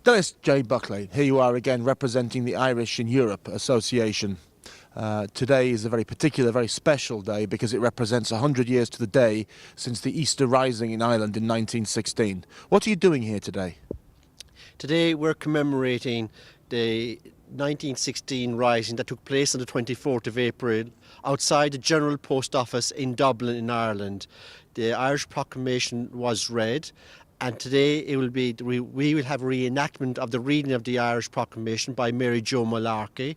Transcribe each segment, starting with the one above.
Dennis J. Buckley, here you are again representing the Irish in Europe Association. Today is a very particular, very special day because it represents 100 years to the day since the Easter Rising in Ireland in 1916. What are you doing here today? Today we're commemorating the 1916 rising that took place on the 24th of April outside the General Post Office in Dublin in Ireland. The Irish proclamation was read, and today we will have a reenactment of the reading of the Irish proclamation by Mary Jo Malarkey.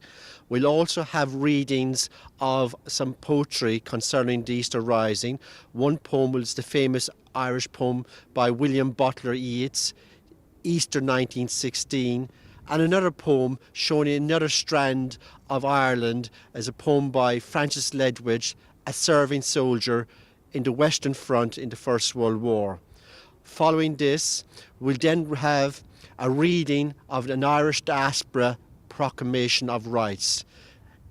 We'll also have readings of some poetry concerning the Easter Rising. One poem was the famous Irish poem by William Butler Yeats, Easter 1916, and another poem showing another strand of Ireland as a poem by Francis Ledwidge, a serving soldier in the Western Front in the First World War. Following this, we'll then have a reading of an Irish diaspora proclamation of rights.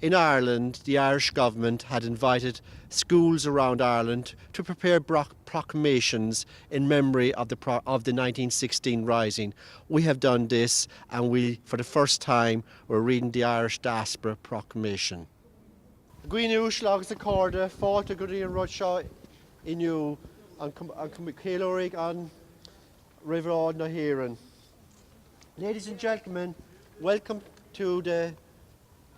In Ireland, the Irish government had invited schools around Ireland to prepare proclamations in memory of the 1916 rising. We have done this, and for the first time, we're reading the Irish diaspora proclamation. Gwinu slags the corda, fáilte go dtí an rud seo inniu an céilóraigh an Riverán na hÉireann. Ladies and gentlemen, welcome to the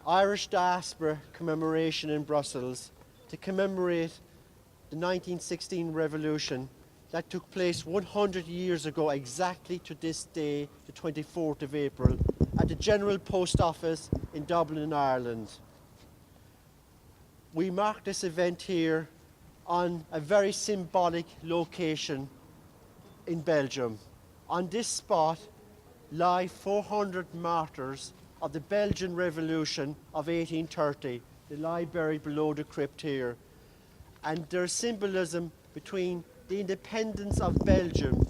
Irish Diaspora commemoration in Brussels to commemorate the 1916 revolution that took place 100 years ago exactly to this day, the 24th of April, at the General Post Office in Dublin, Ireland. We mark this event here on a very symbolic location in Belgium. On this spot lie 400 martyrs of the Belgian Revolution of 1830. They lie buried below the crypt here. And there's symbolism between the independence of Belgium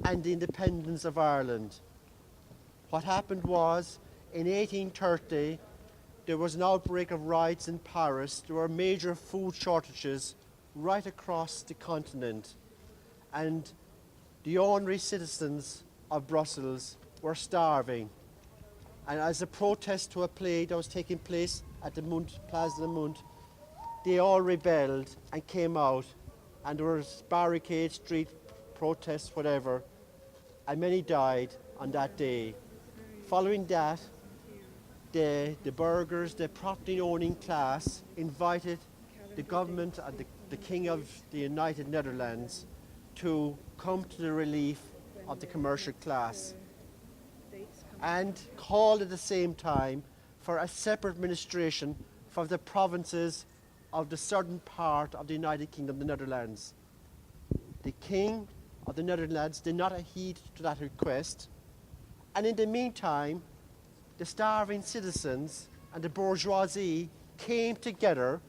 and the independence of Ireland. What happened was, in 1830, there was an outbreak of riots in Paris. There were major food shortages right across the continent. And the ordinary citizens of Brussels were starving. And as a protest to a play that was taking place at the Place de Munt, they all rebelled and came out, and there were barricades, street protests, whatever, and many died on that day. Following that, the burghers, the property-owning class, invited the government and the King of the United Netherlands to come to the relief of the commercial class, and called at the same time for a separate administration for the provinces of the southern part of the United Kingdom, the Netherlands. The King of the Netherlands did not heed to that request, and in the meantime, the starving citizens and the bourgeoisie came together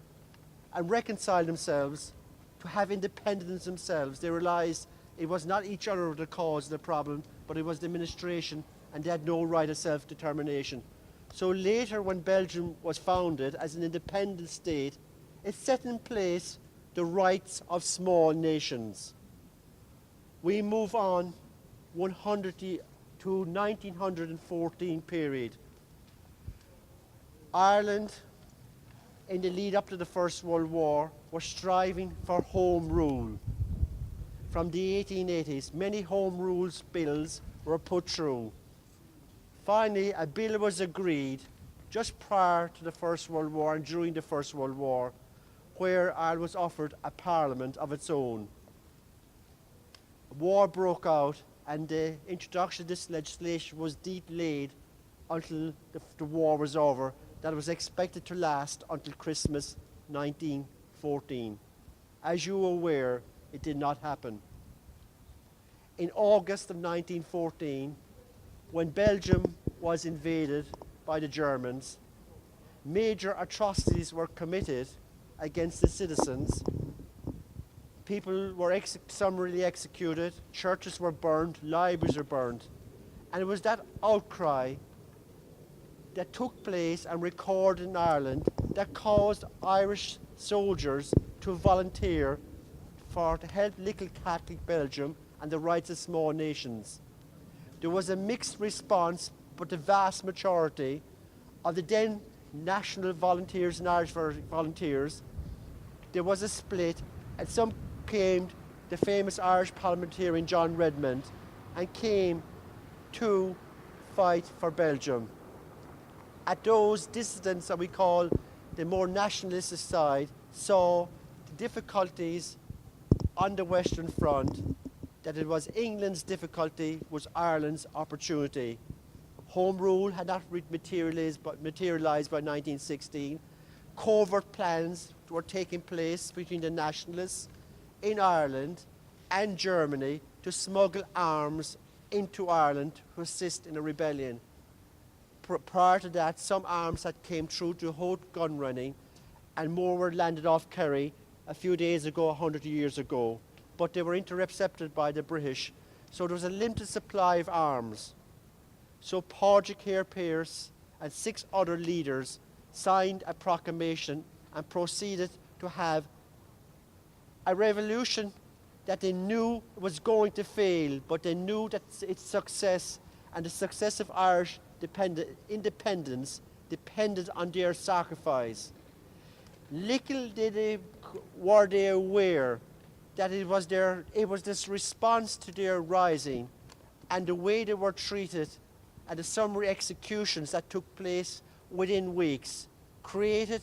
and reconciled themselves to have independence themselves. They realized it was not each other the cause of the problem, but it was the administration, and they had no right of self-determination. So later, when Belgium was founded as an independent state, it set in place the rights of small nations. We move on 100 to 1914 period. Ireland, in the lead up to the First World War, was striving for home rule. From the 1880s, many home rules bills were put through. Finally, a bill was agreed just prior to the First World War and during the First World War, where Ireland was offered a parliament of its own. War broke out, and the introduction of this legislation was delayed until the war was over. That was expected to last until Christmas 1914. As you are aware, it did not happen. In August of 1914, when Belgium was invaded by the Germans, major atrocities were committed against the citizens. People were summarily executed, churches were burned, libraries were burned. And it was that outcry that took place and recorded in Ireland that caused Irish soldiers to volunteer to help little Catholic Belgium and the rights of small nations. There was a mixed response, but the vast majority of the then National Volunteers and Irish Volunteers, there was a split, and some came, the famous Irish parliamentarian John Redmond, and came to fight for Belgium. At those dissidents that we call the more nationalistic side saw the difficulties on the Western Front, that it was England's difficulty was Ireland's opportunity. Home rule had not materialised by 1916. Covert plans were taking place between the nationalists in Ireland and Germany to smuggle arms into Ireland to assist in a rebellion. Prior to that, some arms had came through to Holt gun running, and more were landed off Kerry a few days ago, 100 years ago. But they were intercepted by the British, so there was a limited supply of arms. So Padraig Hare Pearse and 6 other leaders signed a proclamation and proceeded to have a revolution that they knew was going to fail, but they knew that its success and the success of Irish independence depended on their sacrifice. Little were they aware that it was this response to their rising and the way they were treated and the summary executions that took place within weeks created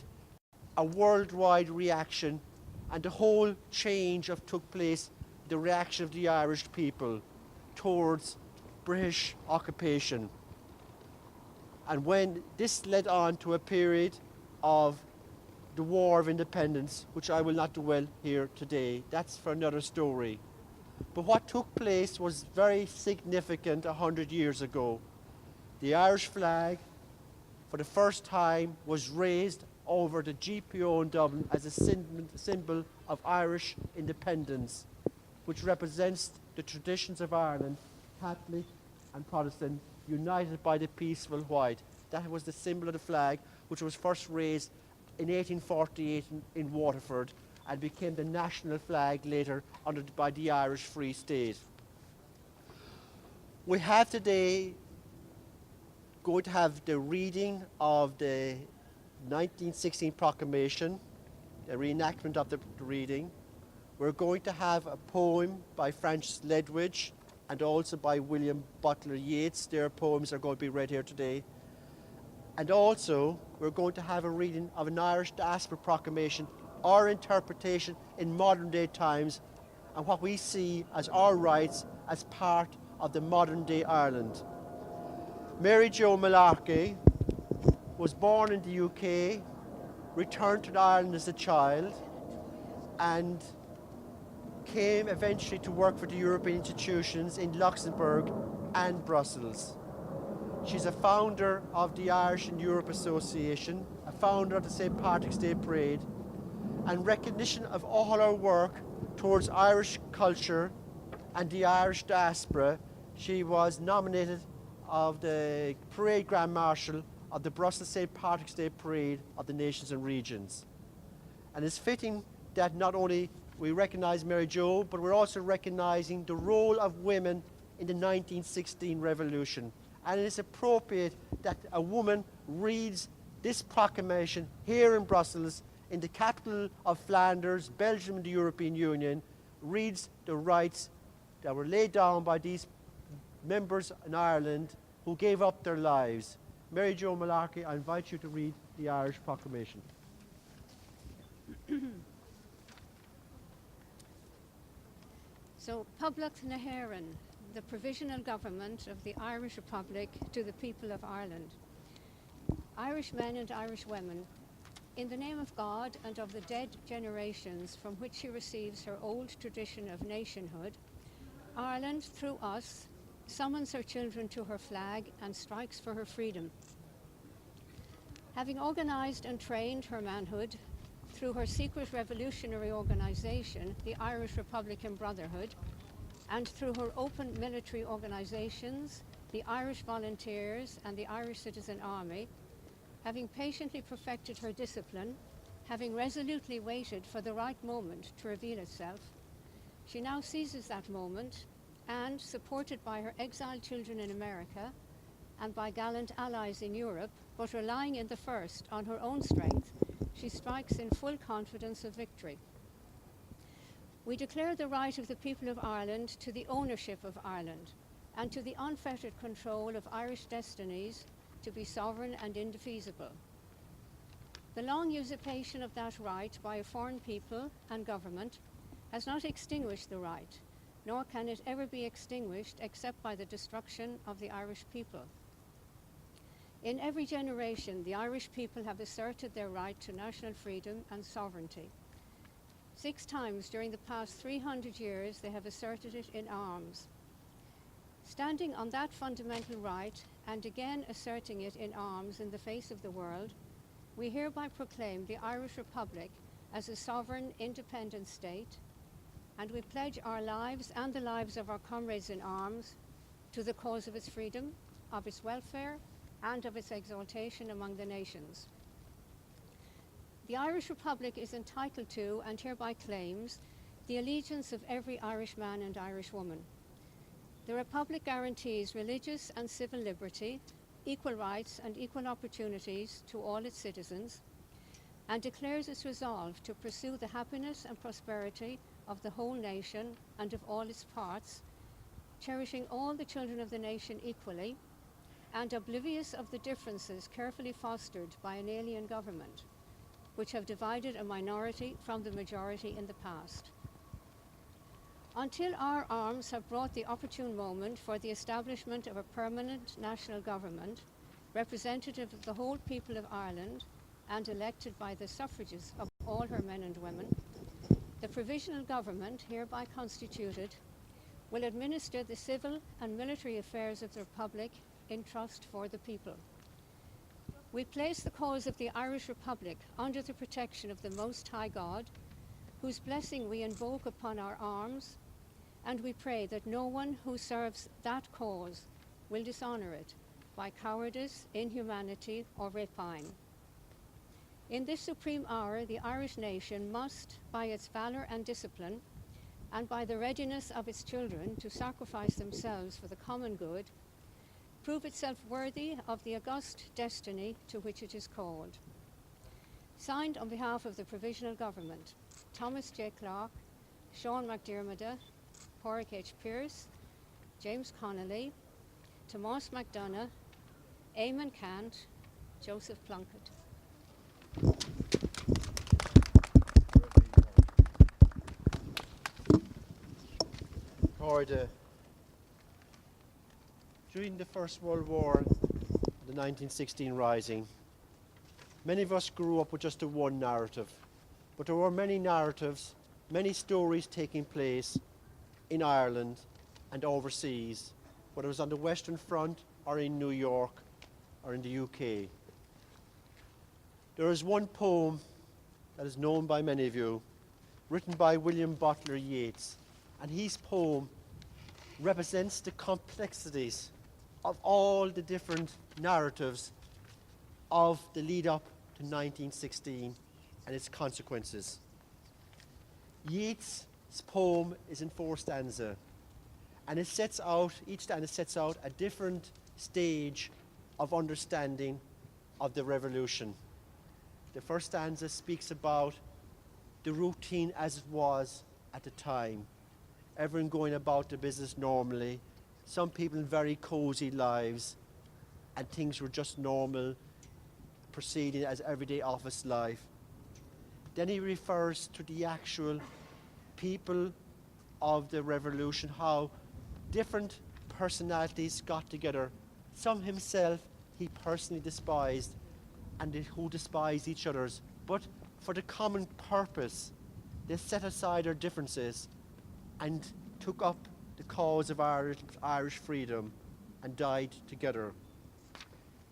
a worldwide reaction, and the whole change took place, the reaction of the Irish people towards British occupation. And when this led on to a period of the War of Independence, which I will not dwell here today, that's for another story. But what took place was very significant 100 years ago. The Irish flag, for the first time, was raised over the GPO in Dublin as a symbol of Irish independence, which represents the traditions of Ireland, Catholic and Protestant, united by the peaceful white. That was the symbol of the flag, which was first raised in 1848 in Waterford and became the national flag later by the Irish Free State. We have today going to have the reading of the 1916 proclamation, a reenactment of the reading. We're going to have a poem by Frances Ledwidge and also by William Butler Yeats. Their poems are going to be read here today. And also, we're going to have a reading of an Irish diaspora proclamation, our interpretation in modern day times, and what we see as our rights as part of the modern day Ireland. Mary Jo Malarkey was born in the UK, returned to Ireland as a child, and came eventually to work for the European institutions in Luxembourg and Brussels. She's a founder of the Irish in Europe Association, a founder of the St. Patrick's Day Parade, and recognition of all her work towards Irish culture and the Irish diaspora. She was nominated of the Parade Grand Marshal of the Brussels St. Patrick's Day Parade of the Nations and Regions. And it's fitting that not only we recognise Mary Jo, but we're also recognising the role of women in the 1916 revolution. And it is appropriate that a woman reads this proclamation here in Brussels, in the capital of Flanders, Belgium and the European Union, reads the rights that were laid down by these members in Ireland who gave up their lives. Mary Jo Malarkey, I invite you to read the Irish proclamation. So, Public na hÉireann, the provisional government of the Irish Republic to the people of Ireland. Irish men and Irish women, in the name of God and of the dead generations from which she receives her old tradition of nationhood, Ireland, through us, summons her children to her flag and strikes for her freedom. Having organised and trained her manhood through her secret revolutionary organisation, the Irish Republican Brotherhood, and through her open military organisations, the Irish Volunteers and the Irish Citizen Army, having patiently perfected her discipline, having resolutely waited for the right moment to reveal itself, she now seizes that moment and, supported by her exiled children in America and by gallant allies in Europe, but relying in the first on her own strength, she strikes in full confidence of victory. We declare the right of the people of Ireland to the ownership of Ireland and to the unfettered control of Irish destinies to be sovereign and indefeasible. The long usurpation of that right by a foreign people and government has not extinguished the right, nor can it ever be extinguished except by the destruction of the Irish people. In every generation, the Irish people have asserted their right to national freedom and sovereignty. 6 times during the past 300 years, they have asserted it in arms. Standing on that fundamental right, and again asserting it in arms in the face of the world, we hereby proclaim the Irish Republic as a sovereign, independent state, and we pledge our lives and the lives of our comrades in arms to the cause of its freedom, of its welfare, and of its exaltation among the nations. The Irish Republic is entitled to, and hereby claims, the allegiance of every Irishman and Irish woman. The Republic guarantees religious and civil liberty, equal rights and equal opportunities to all its citizens, and declares its resolve to pursue the happiness and prosperity of the whole nation and of all its parts, cherishing all the children of the nation equally, and oblivious of the differences carefully fostered by an alien government, which have divided a minority from the majority in the past. Until our arms have brought the opportune moment for the establishment of a permanent national government, representative of the whole people of Ireland and elected by the suffrages of all her men and women, the provisional government hereby constituted will administer the civil and military affairs of the Republic in trust for the people. We place the cause of the Irish Republic under the protection of the Most High God, whose blessing we invoke upon our arms, and we pray that no one who serves that cause will dishonour it by cowardice, inhumanity, or rapine. In this supreme hour, the Irish nation must, by its valour and discipline, and by the readiness of its children to sacrifice themselves for the common good, prove itself worthy of the august destiny to which it is called. Signed on behalf of the Provisional Government, Thomas J. Clarke, Sean McDermott, Pádraig H. Pearse, James Connolly, Tomás McDonagh, Eamon Cant, Joseph Plunkett. Pádraig, during the First World War, the 1916 Rising, many of us grew up with just the one narrative, but there were many narratives, many stories taking place in Ireland and overseas, whether it was on the Western Front or in New York or in the UK. There is one poem that is known by many of you, written by William Butler Yeats, and his poem represents the complexities of all the different narratives of the lead up to 1916 and its consequences. Yeats' poem is in 4 stanzas, and it sets out, each stanza sets out a different stage of understanding of the revolution. The first stanza speaks about the routine as it was at the time. Everyone going about the business normally, some people in very cozy lives, and things were just normal, proceeding as everyday office life. Then he refers to the actual people of the revolution, how different personalities got together. Some himself he personally despised, and who despised each other's, but for the common purpose they set aside their differences and took up the cause of Irish freedom and died together.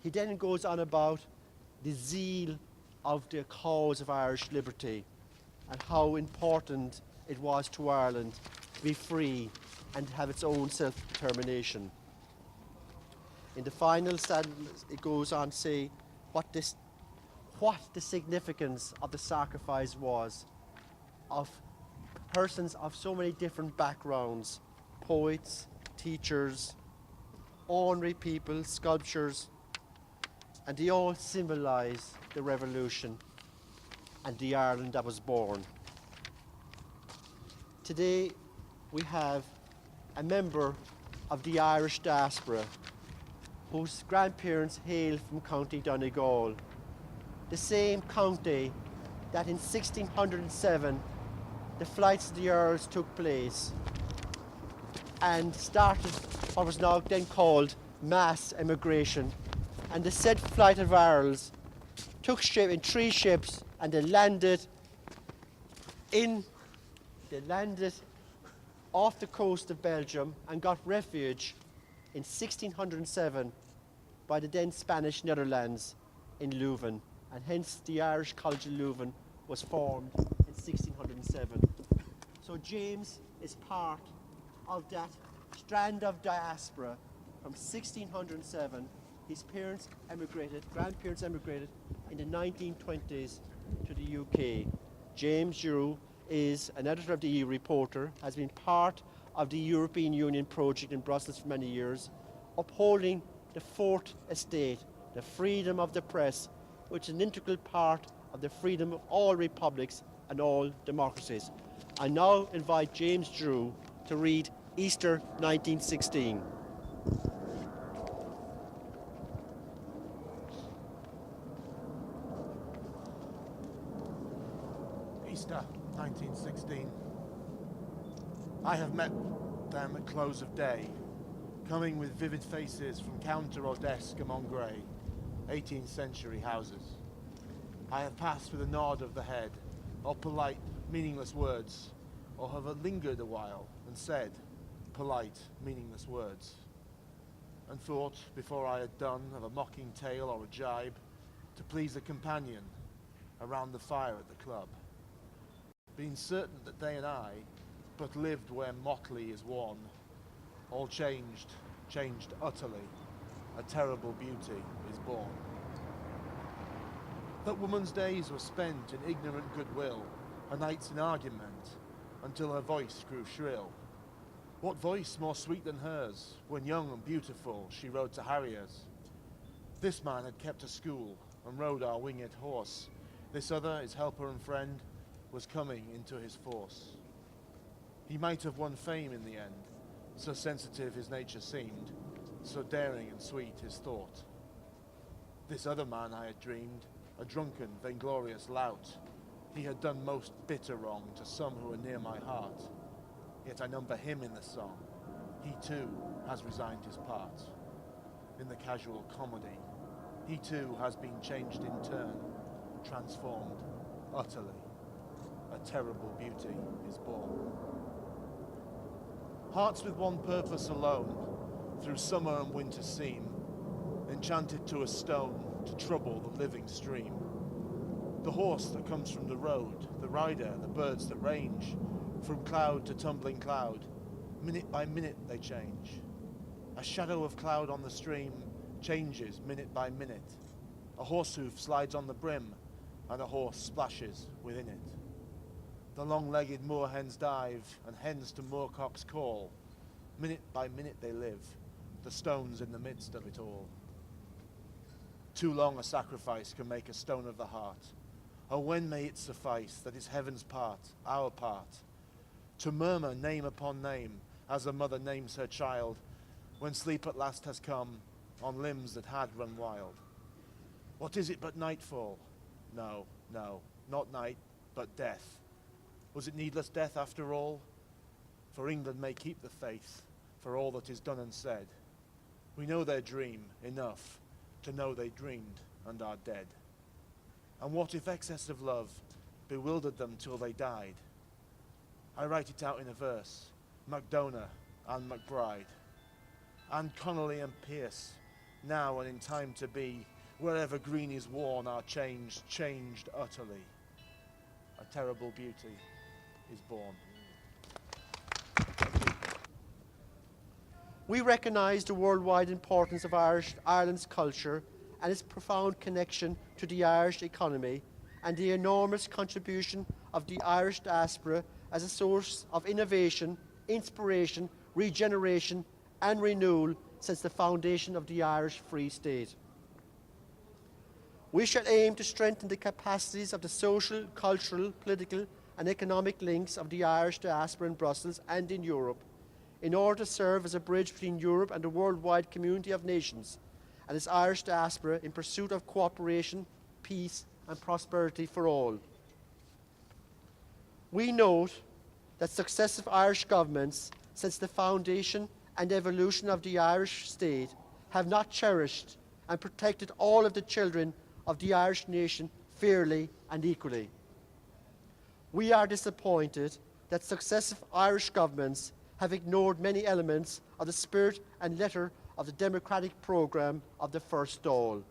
He then goes on about the zeal of the cause of Irish liberty and how important it was to Ireland to be free and have its own self-determination. In the final stanza, it goes on to say what the significance of the sacrifice was of persons of so many different backgrounds poets, teachers, ordinary people, sculptures, and they all symbolise the revolution and the Ireland that was born. Today we have a member of the Irish diaspora whose grandparents hail from County Donegal, the same county that in 1607 the flights of the Earls took place and started what was now then called mass emigration. And the said flight of Earls took shape in 3 ships, and they landed off the coast of Belgium and got refuge in 1607 by the then Spanish Netherlands in Leuven, and hence the Irish College of Leuven was formed in 1607. So James is part of that strand of diaspora from 1607. His parents emigrated, grandparents emigrated in the 1920s to the UK. James Giroux is an editor of the EU Reporter, has been part of the European Union project in Brussels for many years, upholding the Fourth Estate, the freedom of the press, which is an integral part of the freedom of all republics and all democracies. I now invite James Giroux to read Easter 1916. Easter 1916. I have met them at close of day, coming with vivid faces from counter or desk among grey, 18th century houses. I have passed with a nod of the head, or polite, meaningless words, or have lingered a while and said polite, meaningless words, and thought, before I had done, of a mocking tale or a jibe to please a companion around the fire at the club, being certain that they and I but lived where motley is one, all changed utterly, a terrible beauty is born. That woman's days were spent in ignorant goodwill, her nights in argument, until her voice grew shrill. What voice more sweet than hers, when young and beautiful she rode to harriers? This man had kept a school and rode our winged horse. This other, his helper and friend, was coming into his force. He might have won fame in the end, so sensitive his nature seemed, so daring and sweet his thought. This other man I had dreamed, a drunken, vainglorious lout. He had done most bitter wrong to some who were near my heart. Yet I number him in the song. He too has resigned his part. In the casual comedy, he too has been changed in turn, transformed utterly. A terrible beauty is born. Hearts with one purpose alone, through summer and winter seem, enchanted to a stone to trouble the living stream. The horse that comes from the road, the rider, the birds that range, from cloud to tumbling cloud, minute by minute they change. A shadow of cloud on the stream changes minute by minute. A horse hoof slides on the brim, and a horse splashes within it. The long-legged moorhens dive, and hens to moorcocks call. Minute by minute they live, the stones in the midst of it all. Too long a sacrifice can make a stone of the heart. Oh, when may it suffice that is heaven's part, our part, to murmur name upon name, as a mother names her child, when sleep at last has come on limbs that had run wild. What is it but nightfall? No, no, not night, but death. Was it needless death after all? For England may keep the faith, for all that is done and said. We know their dream enough to know they dreamed and are dead. And what if excess of love bewildered them till they died? I write it out in a verse, Macdonagh and McBride, and Connolly and Pearce, now and in time to be, wherever green is worn are changed utterly. A terrible beauty is born. We recognise the worldwide importance of Ireland's culture and its profound connection to the Irish economy, and the enormous contribution of the Irish diaspora as a source of innovation, inspiration, regeneration and renewal since the foundation of the Irish Free State. We shall aim to strengthen the capacities of the social, cultural, political and economic links of the Irish diaspora in Brussels and in Europe in order to serve as a bridge between Europe and the worldwide community of nations and its Irish diaspora in pursuit of cooperation, peace and prosperity for all. We note that successive Irish governments since the foundation and evolution of the Irish state have not cherished and protected all of the children of the Irish nation fairly and equally. We are disappointed that successive Irish governments have ignored many elements of the spirit and letter of the democratic programme of the first Dáil.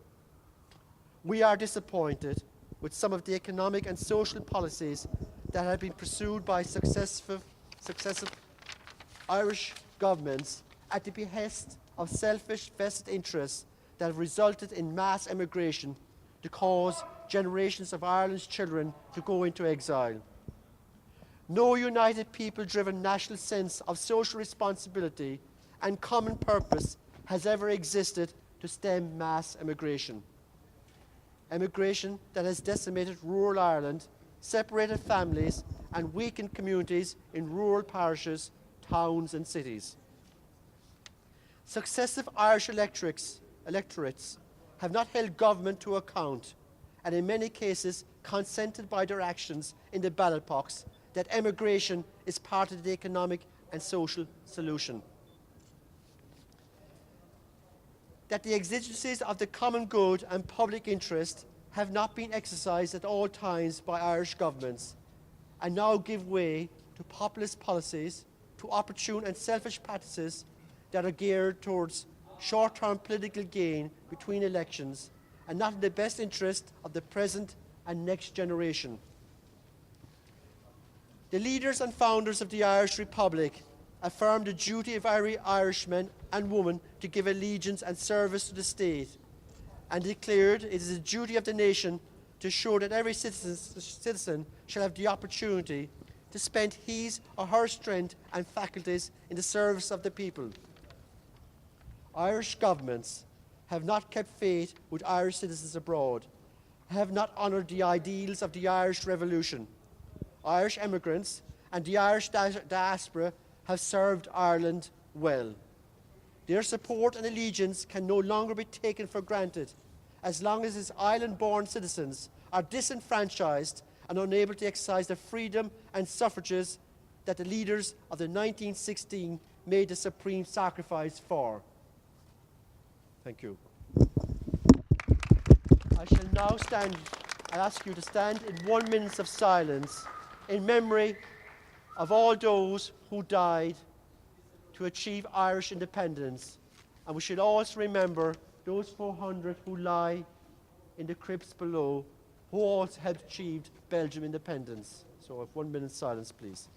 We are disappointed with some of the economic and social policies that have been pursued by successive Irish governments at the behest of selfish vested interests that have resulted in mass emigration to cause generations of Ireland's children to go into exile. No united people-driven national sense of social responsibility and common purpose has ever existed to stem mass emigration. Emigration that has decimated rural Ireland, separated families and weakened communities in rural parishes, towns and cities. Successive Irish electorates have not held government to account and in many cases consented by their actions in the ballot box that emigration is part of the economic and social solution. That the exigencies of the common good and public interest have not been exercised at all times by Irish governments and now give way to populist policies, to opportune and selfish practices that are geared towards short-term political gain between elections and not in the best interest of the present and next generation. The leaders and founders of the Irish Republic affirmed the duty of every Irishman and woman to give allegiance and service to the state and declared it is the duty of the nation to ensure that every citizen shall have the opportunity to spend his or her strength and faculties in the service of the people. Irish governments have not kept faith with Irish citizens abroad, have not honoured the ideals of the Irish Revolution. Irish emigrants and the Irish diaspora have served Ireland well. Their support and allegiance can no longer be taken for granted as long as its island-born citizens are disenfranchised and unable to exercise the freedom and suffrages that the leaders of the 1916 made the supreme sacrifice for. Thank you. I shall now ask you to stand in 1 minute of silence in memory of all those who died to achieve Irish independence. And we should also remember those 400 who lie in the crypts below, who also helped achieve Belgium independence. So 1 minute silence, please.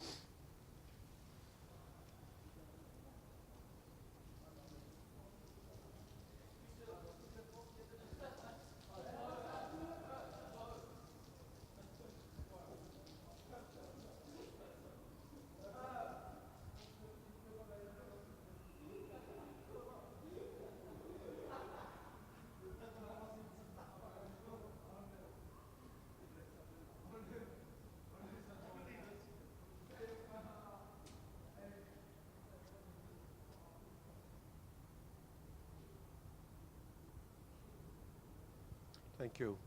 Thank you.